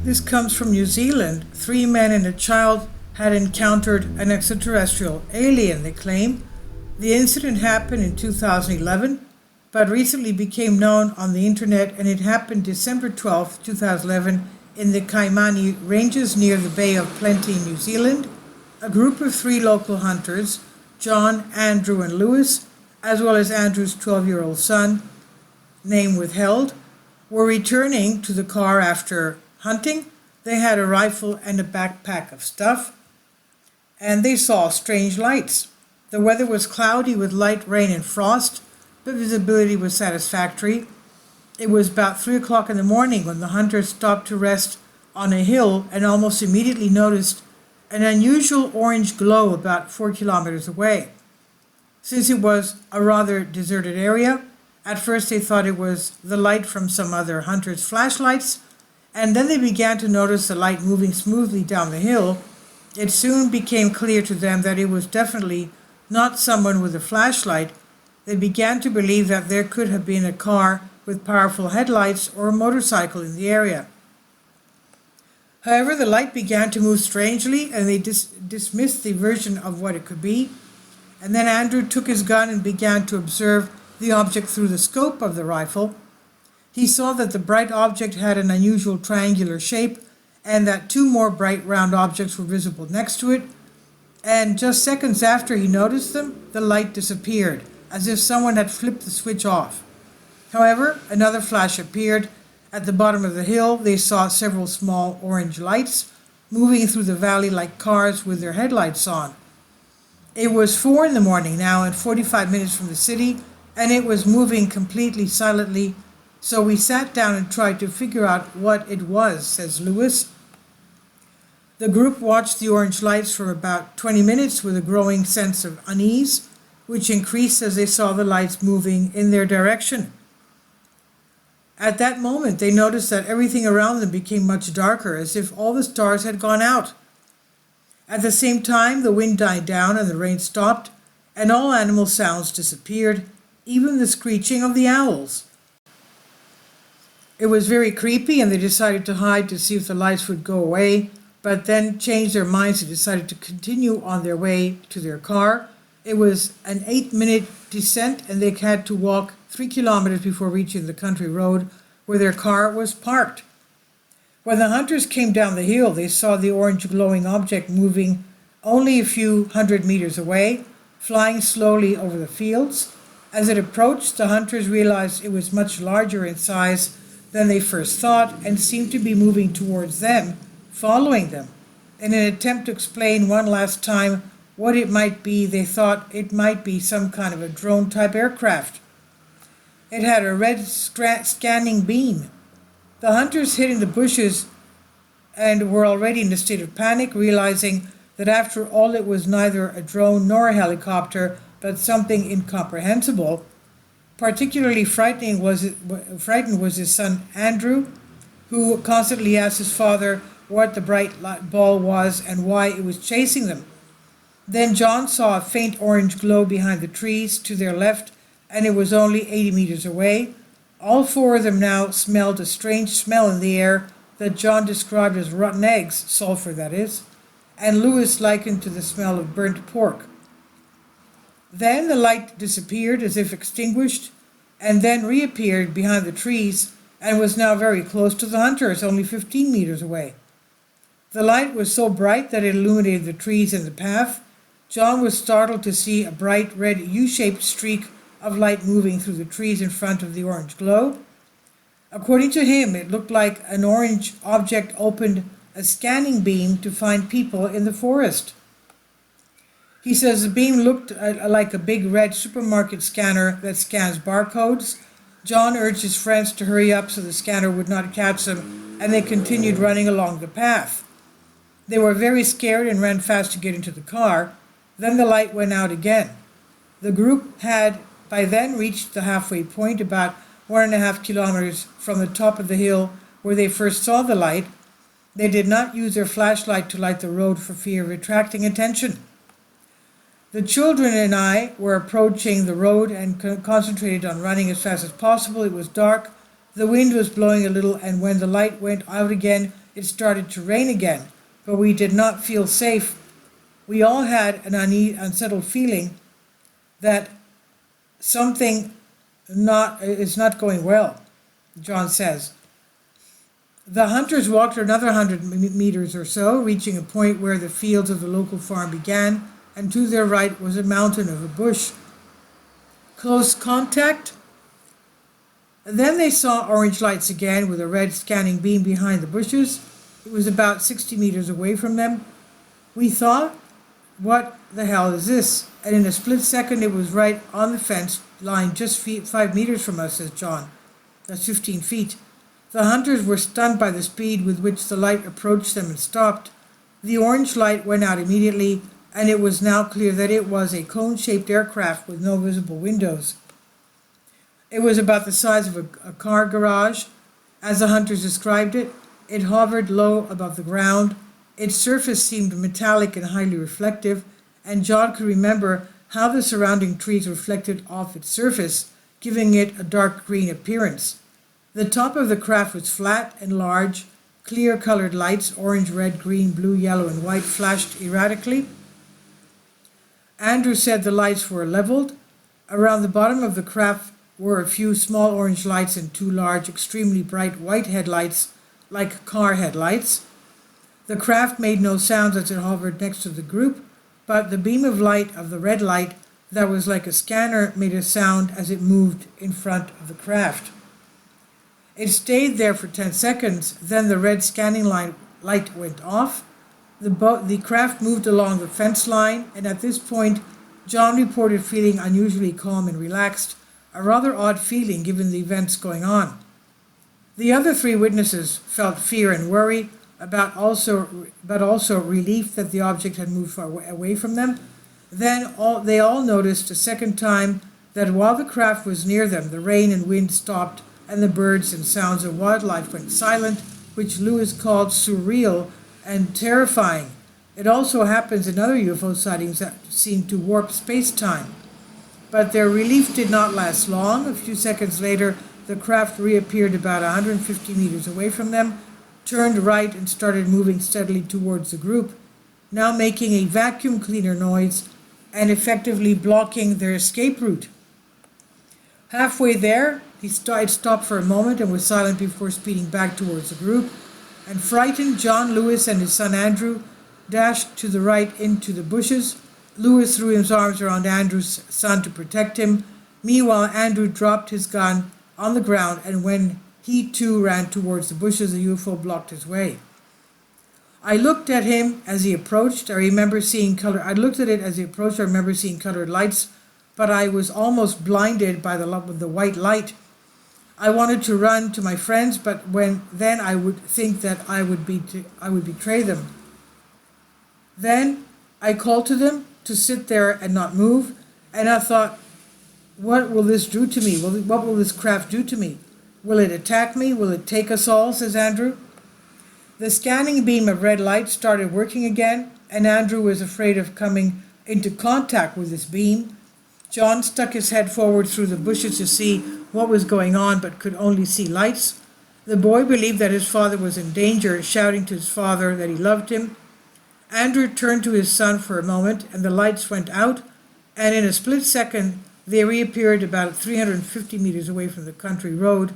This comes from New Zealand. 3 men and a child had encountered an extraterrestrial alien, they claim. The incident happened in 2011, but recently became known on the internet, and it happened December 12, 2011, in the Kaimani Ranges near the Bay of Plenty, New Zealand. A group of 3 local hunters, John, Andrew, and Lewis, as well as Andrew's 12-year-old son, name withheld, were returning to the car after hunting. They had a rifle and a backpack of stuff, and they saw strange lights. The weather was cloudy with light rain and frost, but visibility was satisfactory. It was about 3 o'clock in the morning when the hunters stopped to rest on a hill and almost immediately noticed an unusual orange glow about 4 kilometers away. Since it was a rather deserted area, at first they thought it was the light from some other hunter's flashlights, and then they began to notice the light moving smoothly down the hill. It soon became clear to them that it was definitely not someone with a flashlight. They began to believe that there could have been a car with powerful headlights or a motorcycle in the area. However, the light began to move strangely, and they dismissed the version of what it could be. And then Andrew took his gun and began to observe the object through the scope of the rifle. He saw that the bright object had an unusual triangular shape, and that 2 more bright round objects were visible next to it. And just seconds after he noticed them, the light disappeared, as if someone had flipped the switch off. However, another flash appeared. At the bottom of the hill, they saw several small orange lights moving through the valley like cars with their headlights on. It was 4 in the morning now and 45 minutes from the city, and it was moving completely silently, so we sat down and tried to figure out what it was, says Lewis. The group watched the orange lights for about 20 minutes with a growing sense of unease, which increased as they saw the lights moving in their direction. At that moment, they noticed that everything around them became much darker, as if all the stars had gone out. At the same time, the wind died down and the rain stopped, and all animal sounds disappeared, even the screeching of the owls. It was very creepy, and they decided to hide to see if the lights would go away, but then changed their minds and decided to continue on their way to their car. It was an 8-minute descent, and they had to walk 3 kilometers before reaching the country road where their car was parked. When the hunters came down the hill, they saw the orange glowing object moving only a few 100 meters away, flying slowly over the fields. As it approached, the hunters realized it was much larger in size than they first thought and seemed to be moving towards them, following them. In an attempt to explain one last time what it might be, they thought it might be some kind of a drone-type aircraft. It had a red scanning beam. The hunters hid in the bushes and were already in a state of panic, realizing that after all it was neither a drone nor a helicopter, but something incomprehensible. Particularly frightened was his son Andrew, who constantly asked his father what the bright light ball was and why it was chasing them. Then John saw a faint orange glow behind the trees to their left, and it was only 80 meters away. All 4 of them now smelled a strange smell in the air that John described as rotten eggs, sulfur that is, and Lewis likened to the smell of burnt pork. Then the light disappeared as if extinguished, and then reappeared behind the trees and was now very close to the hunters, only 15 meters away. The light was so bright that it illuminated the trees and the path. John was startled to see a bright red U-shaped streak of light moving through the trees in front of the orange glow. According to him, it looked like an orange object opened a scanning beam to find people in the forest. He says the beam looked like a big red supermarket scanner that scans barcodes. John urged his friends to hurry up so the scanner would not catch them, and they continued running along the path. They were very scared and ran fast to get into the car. Then the light went out again. The group had by then reached the halfway point, about 1.5 kilometers from the top of the hill where they first saw the light. They did not use their flashlight to light the road for fear of attracting attention. The children and I were approaching the road and concentrated on running as fast as possible. It was dark. The wind was blowing a little, and when the light went out again, it started to rain again, but we did not feel safe. We all had an unsettled feeling that something is not going well, John says. The hunters walked another 100 meters or so, reaching a point where the fields of the local farm began, and to their right was a mountain of a bush. Close contact. Then they saw orange lights again with a red scanning beam behind the bushes. It was about 60 meters away from them. We thought, what the hell is this? And in a split second it was right on the fence line, just 5 meters from us, says John. That's 15 feet. The hunters were stunned by the speed with which the light approached them and stopped. The orange light went out immediately, and it was now clear that it was a cone-shaped aircraft with no visible windows. It was about the size of a car garage. As the hunters described it, it hovered low above the ground. Its surface seemed metallic and highly reflective, and John could remember how the surrounding trees reflected off its surface, giving it a dark green appearance. The top of the craft was flat and large. Clear colored lights, orange, red, green, blue, yellow, and white, flashed erratically. Andrew said the lights were leveled. Around the bottom of the craft were a few small orange lights and 2 large, extremely bright white headlights, like car headlights. The craft made no sounds as it hovered next to the group, but the beam of light of the red light that was like a scanner made a sound as it moved in front of the craft. It stayed there for 10 seconds, then the red scanning light went off. The craft moved along the fence line, and at this point, John reported feeling unusually calm and relaxed, a rather odd feeling given the events going on. The other 3 witnesses felt fear and worry, but also relief that the object had moved far away from them. Then they all noticed a second time that while the craft was near them, the rain and wind stopped, and the birds and sounds of wildlife went silent, which Lewis called surreal and terrifying. It also happens in other UFO sightings that seem to warp space-time. But their relief did not last long. A few seconds later, the craft reappeared about 150 meters away from them, turned right, and started moving steadily towards the group, now making a vacuum cleaner noise and effectively blocking their escape route. Halfway there, it stopped for a moment and was silent before speeding back towards the group. And frightened, John, Lewis, and his son Andrew dashed to the right into the bushes. Lewis threw his arms around Andrew's son to protect him. Meanwhile, Andrew dropped his gun on the ground, and when he too ran towards the bushes, the UFO blocked his way. I looked at him as he approached. I remember seeing colored lights, but I was almost blinded by the white light. I wanted to run to my friends, but then I would think that I would betray them. Then I called to them to sit there and not move, and I thought, what will this do to me? What will this craft do to me? Will it attack me? Will it take us all? Says Andrew. The scanning beam of red light started working again, and Andrew was afraid of coming into contact with this beam. John stuck his head forward through the bushes to see what was going on, but could only see lights. The boy believed that his father was in danger, shouting to his father that he loved him. Andrew turned to his son for a moment, and the lights went out, and in a split second they reappeared about 350 meters away from the country road,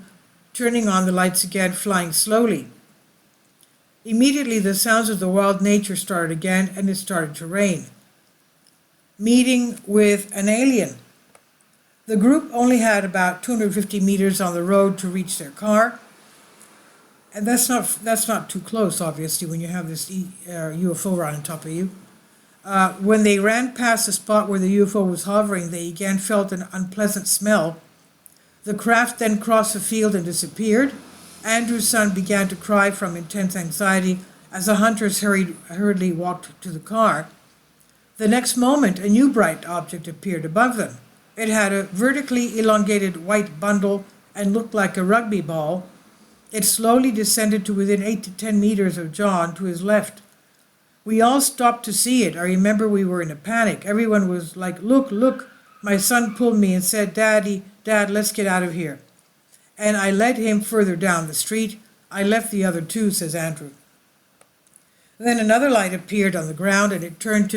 turning on the lights again, flying slowly. Immediately the sounds of the wild nature started again, and it started to rain. Meeting with an alien. The group only had about 250 meters on the road to reach their car. And that's not too close, obviously, when you have this UFO right on top of you. When they ran past the spot where the UFO was hovering, they again felt an unpleasant smell. The craft then crossed the field and disappeared. Andrew's son began to cry from intense anxiety as the hunters hurriedly walked to the car. The next moment, a new bright object appeared above them. It had a vertically elongated white bundle and looked like a rugby ball. It slowly descended to within 8 to 10 meters of John to his left. We all stopped to see it. I remember we were in a panic. Everyone was like, look, look. My son pulled me and said, Dad, let's get out of here. and I led him further down the street. I left the other two, says Andrew. Then another light appeared on the ground, and it turned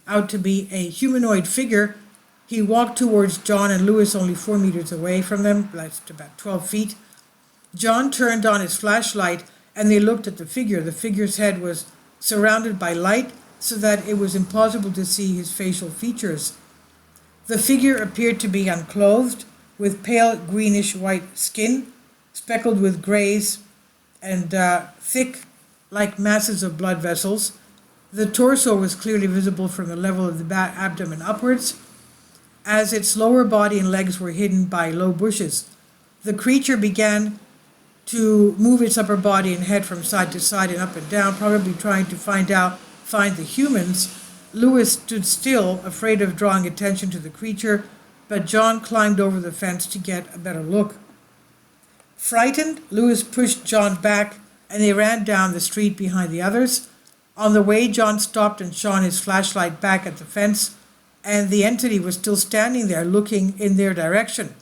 out to be a humanoid figure. He walked towards John and Lewis, only 4 meters away from them, that's about 12 feet. John turned on his flashlight, and they looked at the figure. The figure's head was surrounded by light, so that it was impossible to see his facial features. The figure appeared to be unclothed, with pale greenish-white skin, speckled with grays, and thick, like masses of blood vessels. The torso was clearly visible from the level of the abdomen upwards, as its lower body and legs were hidden by low bushes. The creature began to move its upper body and head from side to side and up and down, probably trying to find the humans. Lewis stood still, afraid of drawing attention to the creature, but John climbed over the fence to get a better look. Frightened, Lewis pushed John back, and they ran down the street behind the others. On the way, John stopped and shone his flashlight back at the fence, and the entity was still standing there looking in their direction.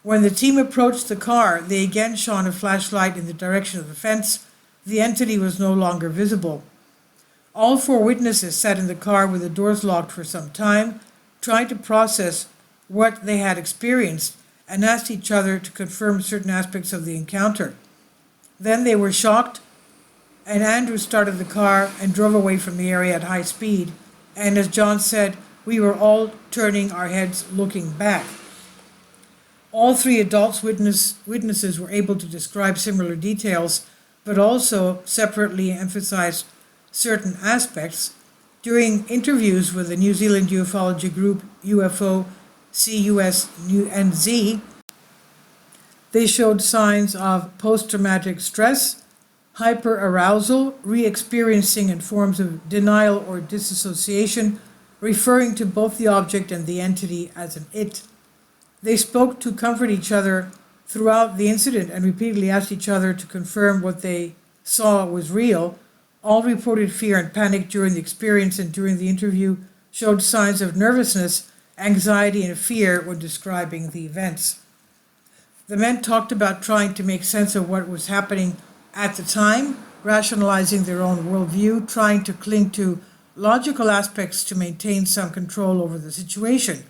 When the team approached the car, they again shone a flashlight in the direction of the fence. The entity was no longer visible. All 4 witnesses sat in the car with the doors locked for some time, trying to process what they had experienced, and asked each other to confirm certain aspects of the encounter. Then they were shocked, and Andrew started the car and drove away from the area at high speed. And as John said, we were all turning our heads looking back. All 3 adults witnesses were able to describe similar details, but also separately emphasized certain aspects. During interviews with the New Zealand ufology group UFO CUSNZ, they showed signs of post-traumatic stress, hyperarousal, re-experiencing and forms of denial or disassociation, referring to both the object and the entity as an it. They spoke to comfort each other throughout the incident and repeatedly asked each other to confirm what they saw was real. All reported fear and panic during the experience, and during the interview showed signs of nervousness, anxiety, and fear when describing the events. The men talked about trying to make sense of what was happening at the time, rationalizing their own worldview, trying to cling to logical aspects to maintain some control over the situation.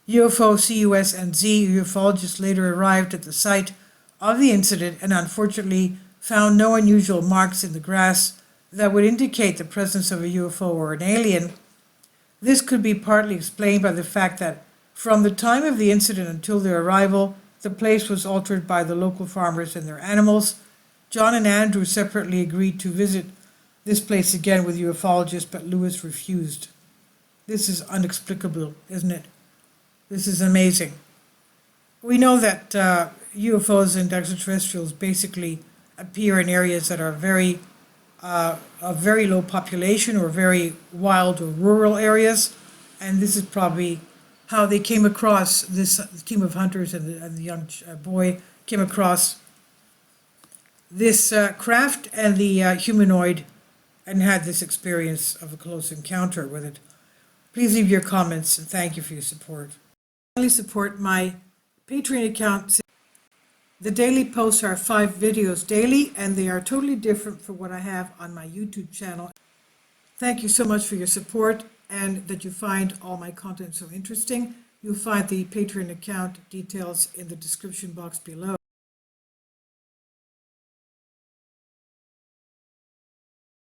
UFO CUSNZ ufologists later arrived at the site of the incident and unfortunately found no unusual marks in the grass that would indicate the presence of a UFO or an alien. This could be partly explained by the fact that from the time of the incident until their arrival, the place was altered by the local farmers and their animals. John and Andrew separately agreed to visit this place again with ufologists, but Lewis refused. This is inexplicable, isn't it? This is amazing. We know that UFOs and extraterrestrials basically appear in areas that are of very low population or very wild or rural areas, and this is probably how they came across this team of hunters, and the young boy came across this craft and the humanoid and had this experience of a close encounter with it. Please leave your comments, and thank you for your support. Finally, support my Patreon account. The daily posts are 5 videos daily, and they are totally different from what I have on my YouTube channel. Thank you so much for your support and that you find all my content so interesting. You'll find the Patreon account details in the description box below.